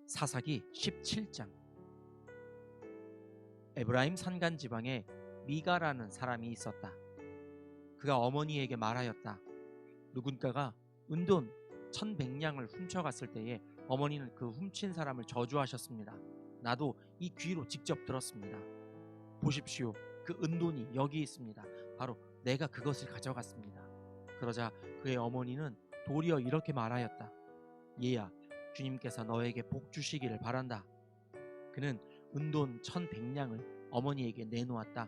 사사기 17장. 에브라임 산간 지방에 미가라는 사람이 있었다. 그가 어머니에게 말하였다. 누군가가 은돈 1,100냥을 훔쳐갔을 때에 어머니는 그 훔친 사람을 저주하셨습니다. 나도 이 귀로 직접 들었습니다. 보십시오. 그 은돈이 여기 있습니다. 바로 내가 그것을 가져갔습니다. 그러자 그의 어머니는 도리어 이렇게 말하였다. 얘야, 주님께서 너에게 복 주시기를 바란다. 그는 은돈 1,100냥을 어머니에게 내놓았다.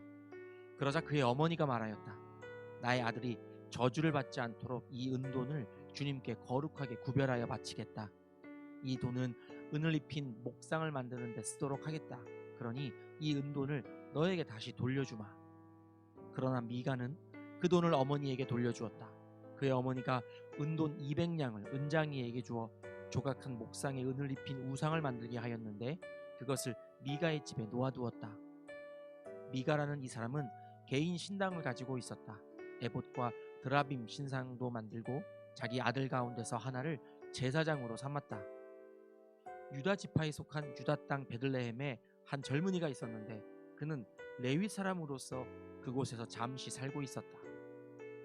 그러자 그의 어머니가 말하였다. 나의 아들이 저주를 받지 않도록 이 은돈을 주님께 거룩하게 구별하여 바치겠다. 이 돈은 은을 입힌 목상을 만드는 데 쓰도록 하겠다. 그러니 이 은돈을 너에게 다시 돌려주마. 그러나 미가는 그 돈을 어머니에게 돌려주었다. 그의 어머니가 은돈 200냥을 은장이에게 주어 조각한 목상에 은을 입힌 우상을 만들게 하였는데 그것을 미가의 집에 놓아두었다. 미가라는 이 사람은 개인 신당을 가지고 있었다. 에봇과 드라빔 신상도 만들고 자기 아들 가운데서 하나를 제사장으로 삼았다. 유다 지파에 속한 유다 땅 베들레헴에 한 젊은이가 있었는데 그는 레위 사람으로서 그곳에서 잠시 살고 있었다.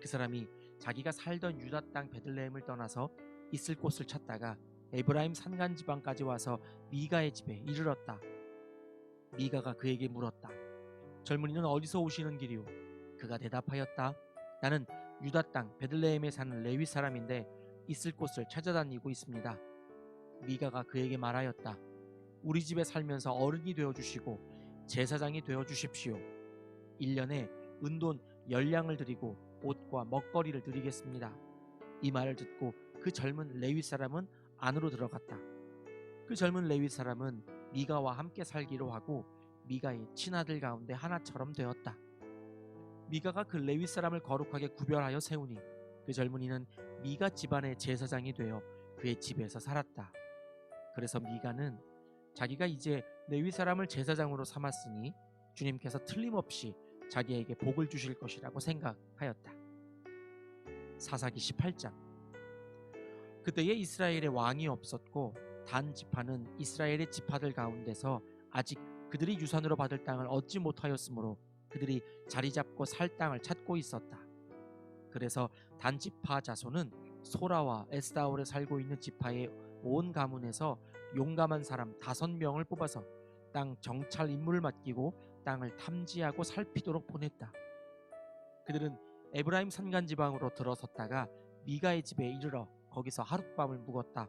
그 사람이 자기가 살던 유다 땅 베들레헴을 떠나서 있을 곳을 찾다가 에브라임 산간 지방까지 와서 미가의 집에 이르렀다. 미가가 그에게 물었다. 젊은이는 어디서 오시는 길이오? 그가 대답하였다. 나는 유다 땅 베들레헴에 사는 레위 사람인데 있을 곳을 찾아다니고 있습니다. 미가가 그에게 말하였다. 우리 집에 살면서 어른이 되어주시고 제사장이 되어주십시오. 1년에 은돈 10냥을 드리고 옷과 먹거리를 드리겠습니다. 이 말을 듣고 그 젊은 레위 사람은 안으로 들어갔다. 그 젊은 레위 사람은 미가와 함께 살기로 하고 미가의 친아들 가운데 하나처럼 되었다. 미가가 그 레위 사람을 거룩하게 구별하여 세우니 그 젊은이는 미가 집안의 제사장이 되어 그의 집에서 살았다. 그래서 미가는 자기가 이제 레위 사람을 제사장으로 삼았으니 주님께서 틀림없이 자기에게 복을 주실 것이라고 생각하였다. 사사기 18장. 그때에 이스라엘에 왕이 없었고 단 지파는 이스라엘의 지파들 가운데서 아직 그들이 유산으로 받을 땅을 얻지 못하였으므로 그들이 자리 잡고 살 땅을 찾고 있었다. 그래서 단 지파 자손은 소라와 에스다올에 살고 있는 지파의 온 가문에서 용감한 사람 5명을 뽑아서 땅 정찰 임무를 맡기고 땅을 탐지하고 살피도록 보냈다. 그들은 에브라임 산간 지방으로 들어섰다가 미가의 집에 이르러 거기서 하룻밤을 묵었다.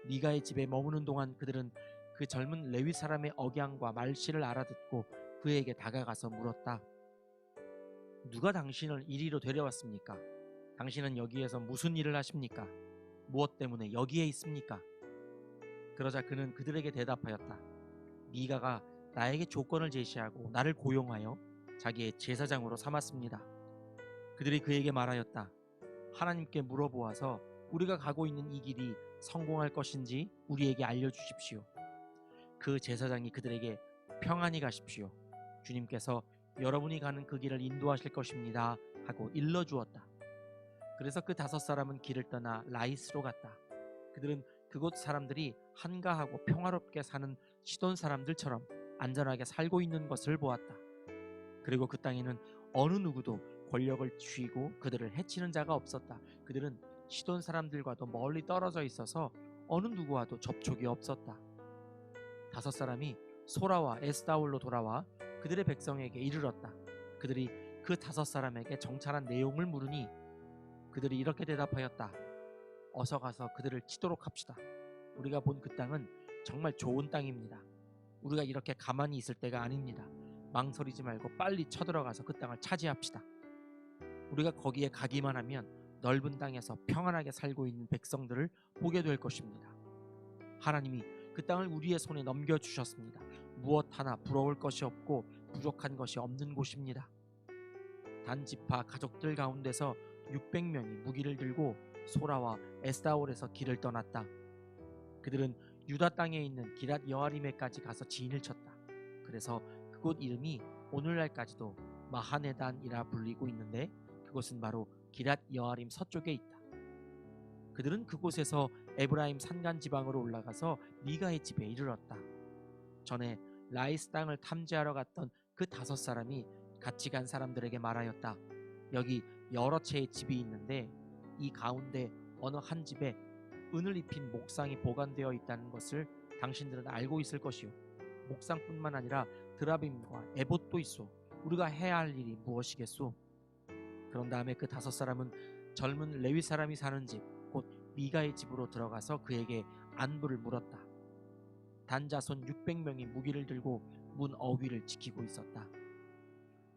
미가의 집에 머무는 동안 그들은 그 젊은 레위 사람의 억양과 말씨를 알아듣고 그에게 다가가서 물었다. 누가 당신을 이리로 데려왔습니까? 당신은 여기에서 무슨 일을 하십니까? 무엇 때문에 여기에 있습니까? 그러자 그는 그들에게 대답하였다. 미가가 나에게 조건을 제시하고 나를 고용하여 자기의 제사장으로 삼았습니다. 그들이 그에게 말하였다. 하나님께 물어보아서 우리가 가고 있는 이 길이 성공할 것인지 우리에게 알려주십시오. 그 제사장이 그들에게 평안히 가십시오. 주님께서 여러분이 가는 그 길을 인도하실 것입니다 하고 일러주었다. 그래서 그 5사람은 길을 떠나 라이스로 갔다. 그들은 그곳 사람들이 한가하고 평화롭게 사는 시돈 사람들처럼 안전하게 살고 있는 것을 보았다. 그리고 그 땅에는 어느 누구도 권력을 쥐고 그들을 해치는 자가 없었다. 그들은 시돈 사람들과도 멀리 떨어져 있어서 어느 누구와도 접촉이 없었다. 5사람이 소라와 에스다올로 돌아와 그들의 백성에게 이르렀다. 그들이 그 5사람에게 정찰한 내용을 물으니 그들이 이렇게 대답하였다. 어서 가서 그들을 치도록 합시다. 우리가 본 그 땅은 정말 좋은 땅입니다. 우리가 이렇게 가만히 있을 때가 아닙니다. 망설이지 말고 빨리 쳐들어가서 그 땅을 차지합시다. 우리가 거기에 가기만 하면 넓은 땅에서 평안하게 살고 있는 백성들을 보게 될 것입니다. 하나님이 그 땅을 우리의 손에 넘겨주셨습니다. 무엇 하나 부러울 것이 없고 부족한 것이 없는 곳입니다. 단지파 가족들 가운데서 600명이 무기를 들고 소라와 에스다올에서 길을 떠났다. 그들은 유다 땅에 있는 기랏 여아림에까지 가서 진을 쳤다. 그래서 그곳 이름이 오늘날까지도 마하네단이라 불리고 있는데 그곳은 바로 기랏 여아림 서쪽에 있다. 그들은 그곳에서 에브라임 산간 지방으로 올라가서 미가의 집에 이르렀다. 전에 라이스 땅을 탐지하러 갔던 그 5사람이 같이 간 사람들에게 말하였다. 여기 여러 채의 집이 있는데 이 가운데 어느 한 집에 은을 입힌 목상이 보관되어 있다는 것을 당신들은 알고 있을 것이요. 목상뿐만 아니라 드라빔과 에봇도 있소. 우리가 해야 할 일이 무엇이겠소? 그런 다음에 그 5사람은 젊은 레위 사람이 사는 집, 곧 미가의 집으로 들어가서 그에게 안부를 물었다. 단 자손 600명이 무기를 들고 문 어귀를 지키고 있었다.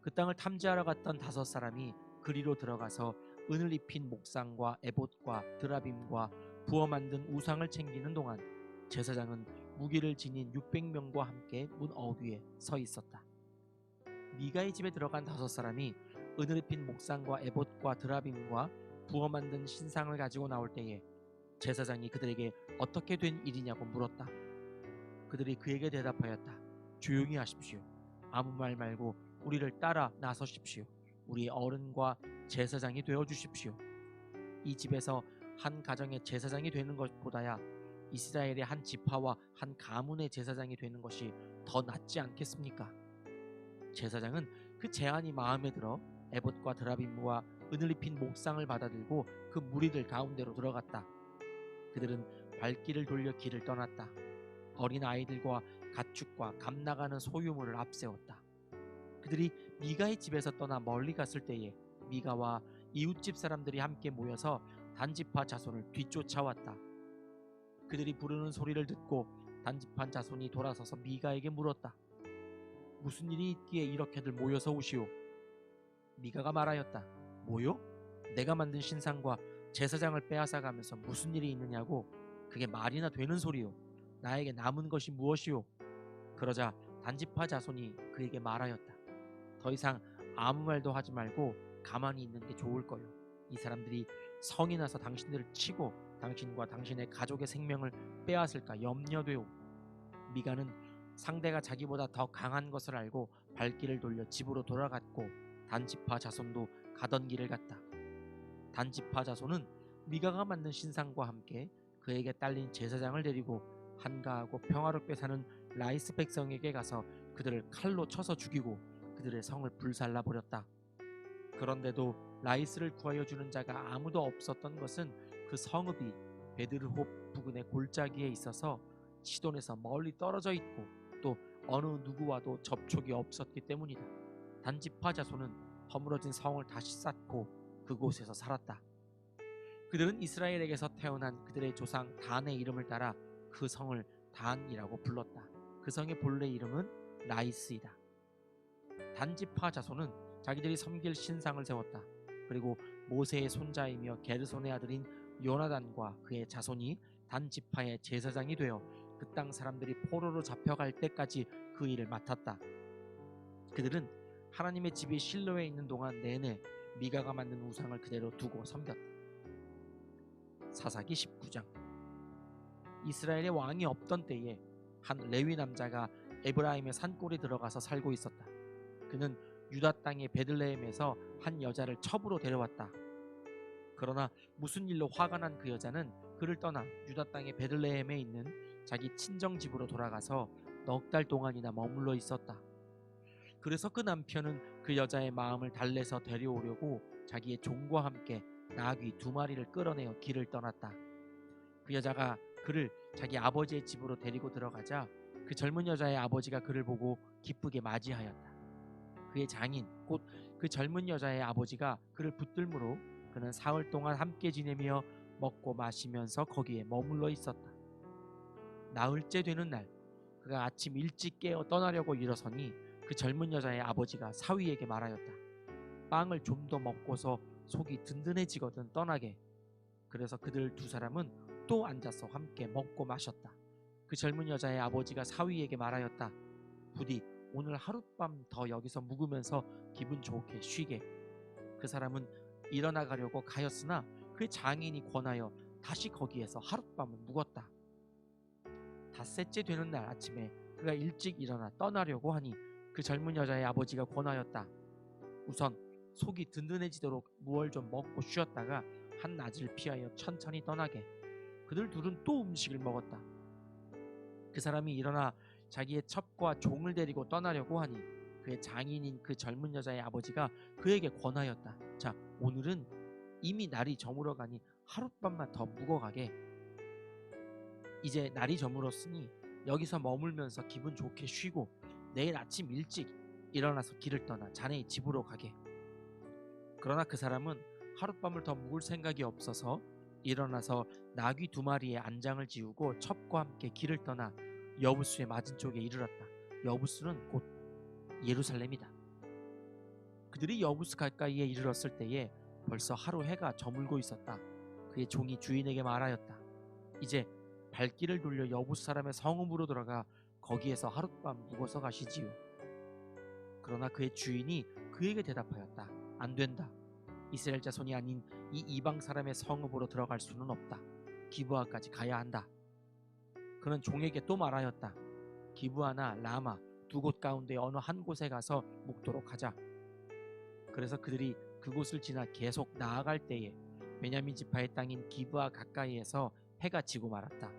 그 땅을 탐지하러 갔던 5사람이 그리로 들어가서 은을 입힌 목상과 에봇과 드라빔과 부어 만든 우상을 챙기는 동안 제사장은 무기를 지닌 600명과 함께 문 어귀에 서 있었다. 미가의 집에 들어간 5사람이 은을 입힌 목상과 에봇과 드라빔과 부어 만든 신상을 가지고 나올 때에 제사장이 그들에게 어떻게 된 일이냐고 물었다. 그들이 그에게 대답하였다. 조용히 하십시오. 아무 말 말고 우리를 따라 나서십시오. 우리 어른과 제사장이 되어 주십시오. 이 집에서 한 가정의 제사장이 되는 것보다야 이스라엘의 한 지파와 한 가문의 제사장이 되는 것이 더 낫지 않겠습니까? 제사장은 그 제안이 마음에 들어 에봇과 드라빔과 은을 입힌 목상을 받아들고 그 무리들 가운데로 들어갔다. 그들은 발길을 돌려 길을 떠났다. 어린 아이들과 가축과 감나가는 소유물을 앞세웠다. 그들이 미가의 집에서 떠나 멀리 갔을 때에 미가와 이웃집 사람들이 함께 모여서 단지파 자손을 뒤쫓아왔다. 그들이 부르는 소리를 듣고 단지파 자손이 돌아서서 미가에게 물었다. 무슨 일이 있기에 이렇게들 모여서 오시오? 미가가 말하였다. 뭐요? 내가 만든 신상과 제사장을 빼앗아가면서 무슨 일이 있느냐고? 그게 말이나 되는 소리요? 나에게 남은 것이 무엇이오? 그러자 단지파 자손이 그에게 말하였다. 더 이상 아무 말도 하지 말고 가만히 있는 게 좋을 거요. 이 사람들이 성이 나서 당신들을 치고 당신과 당신의 가족의 생명을 빼앗을까 염려되오. 미가는 상대가 자기보다 더 강한 것을 알고 발길을 돌려 집으로 돌아갔고 단지파 자손도 가던 길을 갔다. 단지파 자손은 미가가 만든 신상과 함께 그에게 딸린 제사장을 데리고 한가하고 평화롭게 사는 라이스 백성에게 가서 그들을 칼로 쳐서 죽이고 그들의 성을 불살라 버렸다. 그런데도 라이스를 구하여 주는 자가 아무도 없었던 것은 그 성읍이 베드르홉 부근의 골짜기에 있어서 시돈에서 멀리 떨어져 있고 또 어느 누구와도 접촉이 없었기 때문이다. 단지파 자손은 허물어진 성을 다시 쌓고 그곳에서 살았다. 그들은 이스라엘에게서 태어난 그들의 조상 단의 이름을 따라 그 성을 단이라고 불렀다. 그 성의 본래 이름은 라이스이다. 단지파 자손은 자기들이 섬길 신상을 세웠다. 그리고 모세의 손자이며 게르손의 아들인 요나단과 그의 자손이 단지파의 제사장이 되어 그 땅 사람들이 포로로 잡혀갈 때까지 그 일을 맡았다. 그들은 하나님의 집이 실로에 있는 동안 내내 미가가 만든 우상을 그대로 두고 섬겼다. 사사기 19장. 이스라엘의 왕이 없던 때에 한 레위 남자가 에브라임의 산골에 들어가서 살고 있었다. 그는 유다 땅의 베들레헴에서 한 여자를 첩으로 데려왔다. 그러나 무슨 일로 화가 난 그 여자는 그를 떠나 유다 땅의 베들레헴에 있는 자기 친정 집으로 돌아가서 넉 달 동안이나 머물러 있었다. 그래서 그 남편은 그 여자의 마음을 달래서 데려오려고 자기의 종과 함께 나귀 2마리를 끌어내어 길을 떠났다. 그 여자가 그를 자기 아버지의 집으로 데리고 들어가자 그 젊은 여자의 아버지가 그를 보고 기쁘게 맞이하였다. 그의 장인 곧 그 젊은 여자의 아버지가 그를 붙들므로 그는 사흘 동안 함께 지내며 먹고 마시면서 거기에 머물러 있었다. 나흘째 되는 날 그가 아침 일찍 깨어 떠나려고 일어서니 그 젊은 여자의 아버지가 사위에게 말하였다. 빵을 좀 더 먹고서 속이 든든해지거든 떠나게. 그래서 그들 2사람은 또 앉아서 함께 먹고 마셨다. 그 젊은 여자의 아버지가 사위에게 말하였다. 부디 오늘 하룻밤 더 여기서 묵으면서 기분 좋게 쉬게. 그 사람은 일어나 가려고 가였으나 그의 장인이 권하여 다시 거기에서 하룻밤을 묵었다. 닷새째 되는 날 아침에 그가 일찍 일어나 떠나려고 하니 그 젊은 여자의 아버지가 권하였다. 우선 속이 든든해지도록 무얼 좀 먹고 쉬었다가 한낮을 피하여 천천히 떠나게. 그들 둘은 또 음식을 먹었다. 그 사람이 일어나 자기의 첩과 종을 데리고 떠나려고 하니 그의 장인인 그 젊은 여자의 아버지가 그에게 권하였다. 자, 오늘은 이미 날이 저물어가니 하룻밤만 더 묵어가게. 이제 날이 저물었으니 여기서 머물면서 기분 좋게 쉬고 내일 아침 일찍 일어나서 길을 떠나 자네의 집으로 가게. 그러나 그 사람은 하룻밤을 더 묵을 생각이 없어서 일어나서 나귀 2마리의 안장을 지우고 첩과 함께 길을 떠나 여부수의 맞은 쪽에 이르렀다. 여부수는 곧 예루살렘이다. 그들이 여부수 가까이에 이르렀을 때에 벌써 하루 해가 저물고 있었다. 그의 종이 주인에게 말하였다. 이제 발길을 돌려 여부수 사람의 성읍으로 들어가 거기에서 하룻밤 묵어서 가시지요. 그러나 그의 주인이 그에게 대답하였다. 안 된다. 이스라엘 자손이 아닌 이 이방 사람의 성읍으로 들어갈 수는 없다. 기브아까지 가야 한다. 그는 종에게 또 말하였다. 기브아나 라마 2곳 가운데 어느 한 곳에 가서 묵도록 하자. 그래서 그들이 그곳을 지나 계속 나아갈 때에 베냐민 지파의 땅인 기브아 가까이에서 해가 지고 말았다.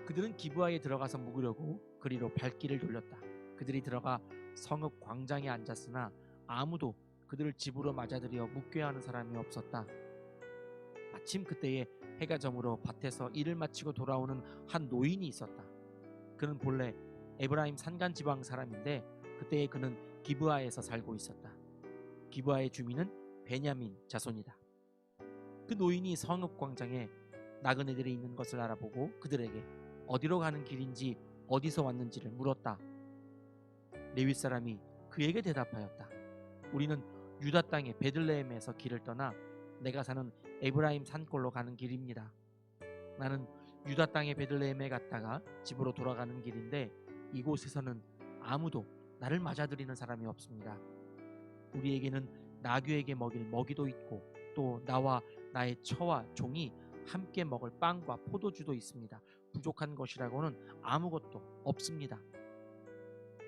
그들은 기브아에 들어가서 묵으려고 그리로 발길을 돌렸다. 그들이 들어가 성읍 광장에 앉았으나 아무도 그들을 집으로 맞아들여 묵게 하는 사람이 없었다. 마침 그때에 해가 저물어 밭에서 일을 마치고 돌아오는 한 노인이 있었다. 그는 본래 에브라임 산간 지방 사람인데 그때에 그는 기브아에서 살고 있었다. 기브아의 주민은 베냐민 자손이다. 그 노인이 성읍 광장에 나그네들이 있는 것을 알아보고 그들에게 어디로 가는 길인지 어디서 왔는지를 물었다. 레위 사람이 그에게 대답하였다. 우리는 유다 땅의 베들레헴에서 길을 떠나 내가 사는 에브라임 산골로 가는 길입니다. 나는 유다 땅의 베들레헴에 갔다가 집으로 돌아가는 길인데 이곳에서는 아무도 나를 맞아들이는 사람이 없습니다. 우리에게는 나귀에게 먹일 먹이도 있고 또 나와 나의 처와 종이 함께 먹을 빵과 포도주도 있습니다. 부족한 것이라고는 아무것도 없습니다.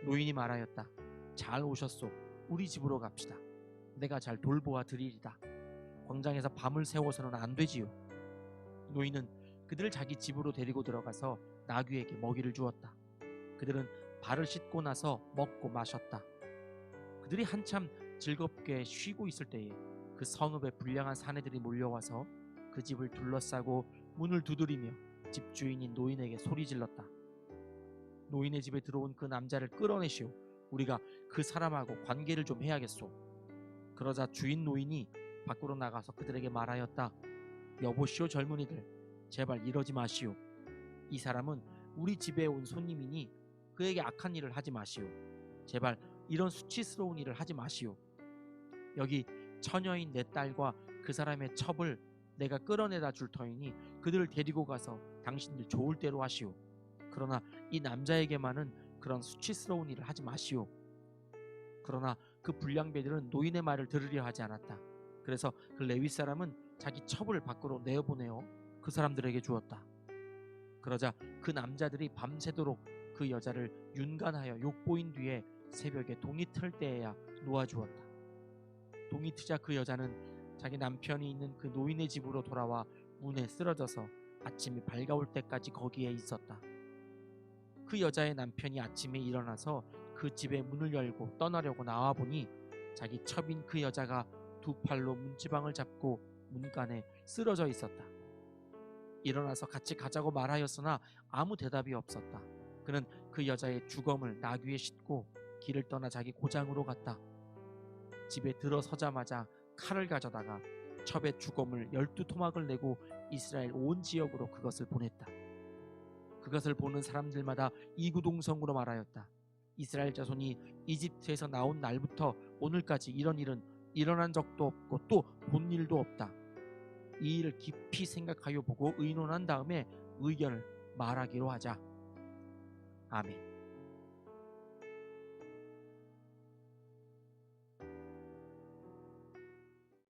노인이 말하였다. 잘 오셨소. 우리 집으로 갑시다. 내가 잘 돌보아 드리리다. 광장에서 밤을 새워서는 안 되지요. 노인은 그들을 자기 집으로 데리고 들어가서 나귀에게 먹이를 주었다. 그들은 발을 씻고 나서 먹고 마셨다. 그들이 한참 즐겁게 쉬고 있을 때에 그 성읍에 불량한 사내들이 몰려와서 그 집을 둘러싸고 문을 두드리며 집주인인 노인에게 소리질렀다. 노인의 집에 들어온 그 남자를 끌어내시오. 우리가 그 사람하고 관계를 좀 해야겠소. 그러자 주인 노인이 밖으로 나가서 그들에게 말하였다. 여보시오 젊은이들, 제발 이러지 마시오. 이 사람은 우리 집에 온 손님이니 그에게 악한 일을 하지 마시오. 제발 이런 수치스러운 일을 하지 마시오. 여기 처녀인 내 딸과 그 사람의 첩을 내가 끌어내다 줄 터이니 그들을 데리고 가서 당신들 좋을 대로 하시오. 그러나 이 남자에게만은 그런 수치스러운 일을 하지 마시오. 그러나 그 불량배들은 노인의 말을 들으려 하지 않았다. 그래서 그 레위 사람은 자기 첩을 밖으로 내어보내어 그 사람들에게 주었다. 그러자 그 남자들이 밤새도록 그 여자를 윤간하여 욕보인 뒤에 새벽에 동이 틀 때에야 놓아주었다. 동이 트자 그 여자는 자기 남편이 있는 그 노인의 집으로 돌아와 문에 쓰러져서 아침이 밝아올 때까지 거기에 있었다. 그 여자의 남편이 아침에 일어나서 그 집의 문을 열고 떠나려고 나와보니 자기 첩인 그 여자가 2팔로 문지방을 잡고 문간에 쓰러져 있었다. 일어나서 같이 가자고 말하였으나 아무 대답이 없었다. 그는 그 여자의 주검을 나귀에 싣고 길을 떠나 자기 고장으로 갔다. 집에 들어서자마자 칼을 가져다가 첩의 주검을 12토막을 내고 이스라엘 온 지역으로 그것을 보냈다. 그것을 보는 사람들마다 이구동성으로 말하였다. 이스라엘 자손이 이집트에서 나온 날부터 오늘까지 이런 일은 일어난 적도 없고 또 본 일도 없다. 이 일을 깊이 생각하여 보고 의논한 다음에 의견을 말하기로 하자. 아멘.